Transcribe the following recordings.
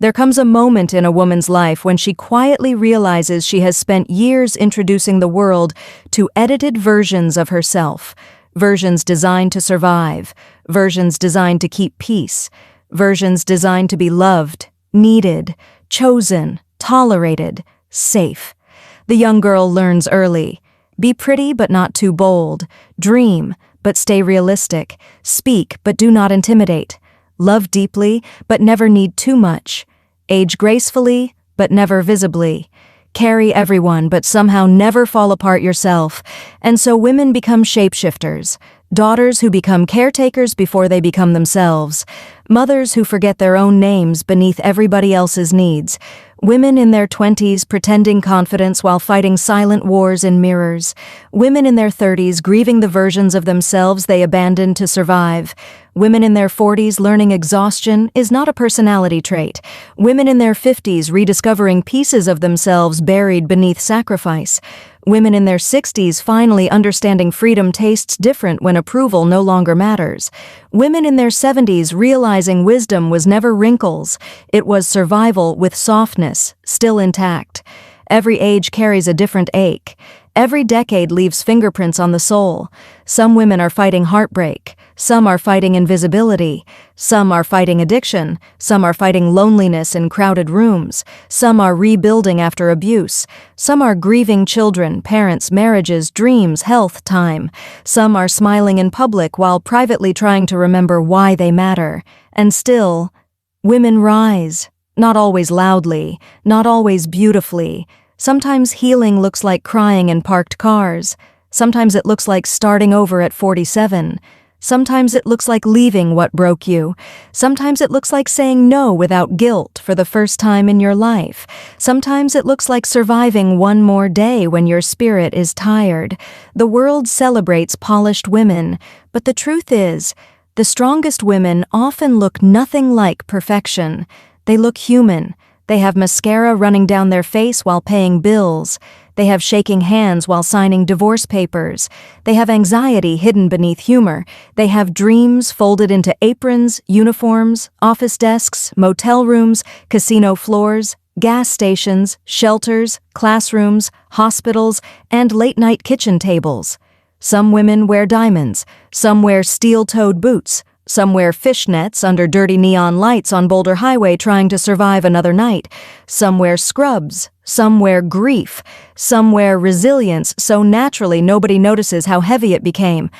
There comes a moment in a woman's life when she quietly realizes she has spent years introducing the world to edited versions of herself, versions designed to survive, versions designed to keep peace, versions designed to be loved, needed, chosen, tolerated, safe. The young girl learns early. Be pretty but not too bold. Dream but stay realistic. Speak but do not intimidate. Love deeply but never need too much. Age gracefully but never visibly. Carry everyone but somehow never fall apart yourself. And so women become shapeshifters. Daughters who become caretakers before they become themselves. Mothers who forget their own names beneath everybody else's needs. Women in their 20s pretending confidence while fighting silent wars in mirrors. Women in their 30s grieving the versions of themselves they abandoned to survive. Women in their 40s learning exhaustion is not a personality trait. Women in their 50s rediscovering pieces of themselves buried beneath sacrifice. Women in their 60s finally understanding freedom tastes different when approval no longer matters. Women in their 70s realizing wisdom was never wrinkles, it was survival with softness, still intact. Every age carries a different ache. Every decade leaves fingerprints on the soul. Some women are fighting heartbreak. Some are fighting invisibility. Some are fighting addiction. Some are fighting loneliness in crowded rooms. Some are rebuilding after abuse. Some are grieving children, parents, marriages, dreams, health, time. Some are smiling in public while privately trying to remember why they matter. And still, women rise. Not always loudly, not always beautifully. Sometimes healing looks like crying in parked cars. Sometimes it looks like starting over at 47. Sometimes it looks like leaving what broke you. Sometimes it looks like saying no without guilt for the first time in your life. Sometimes it looks like surviving one more day when your spirit is tired. The world celebrates polished women, but the truth is, the strongest women often look nothing like perfection. They look human. They have mascara running down their face while paying bills. They have shaking hands while signing divorce papers. They have anxiety hidden beneath humor. They have dreams folded into aprons, uniforms, office desks, motel rooms, casino floors, gas stations, shelters, classrooms, hospitals, and late-night kitchen tables. Some women wear diamonds. Some wear steel-toed boots. Some wear fishnets under dirty neon lights on Boulder Highway trying to survive another night. Some wear scrubs. Some wear grief. Some wear resilience so naturally nobody notices how heavy it became.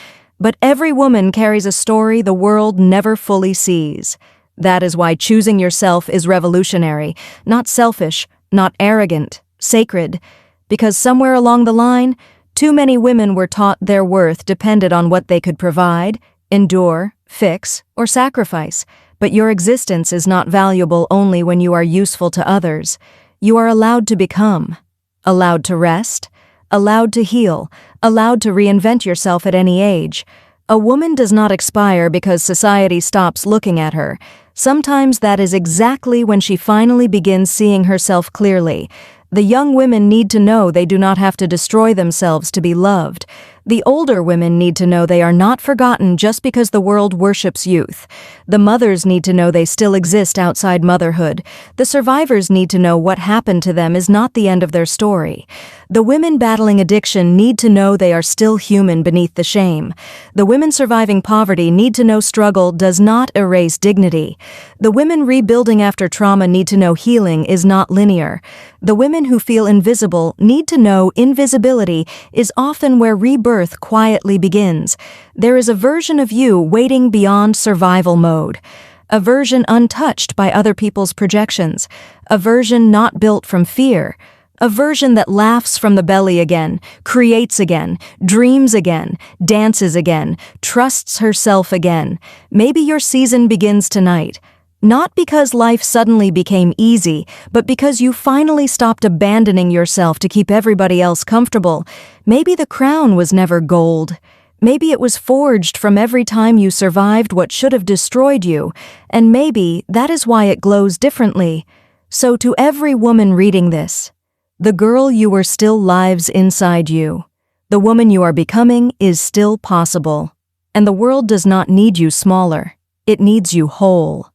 But every woman carries a story the world never fully sees. That is why choosing yourself is revolutionary, not selfish, not arrogant, sacred. Because somewhere along the line, too many women were taught their worth depended on what they could provide, endure, fix, or sacrifice, but your existence is not valuable only when you are useful to others. You are allowed to become, allowed to rest, allowed to heal, allowed to reinvent yourself at any age. A woman does not expire because society stops looking at her. Sometimes that is exactly when she finally begins seeing herself clearly. The young women need to know they do not have to destroy themselves to be loved. The older women need to know they are not forgotten just because the world worships youth. The mothers need to know they still exist outside motherhood. The survivors need to know what happened to them is not the end of their story. The women battling addiction need to know they are still human beneath the shame. The women surviving poverty need to know struggle does not erase dignity. The women rebuilding after trauma need to know healing is not linear. The women who feel invisible need to know invisibility is often where rebirth quietly begins. There is a version of you waiting beyond survival mode. A version untouched by other people's projections. A version not built from fear. A version that laughs from the belly again, creates again, dreams again, dances again, trusts herself again. Maybe your season begins tonight. Not because life suddenly became easy, but because you finally stopped abandoning yourself to keep everybody else comfortable. Maybe the crown was never gold. Maybe it was forged from every time you survived what should have destroyed you, and maybe that is why it glows differently. So to every woman reading this, the girl you were still lives inside you. The woman you are becoming is still possible. And the world does not need you smaller. It needs you whole.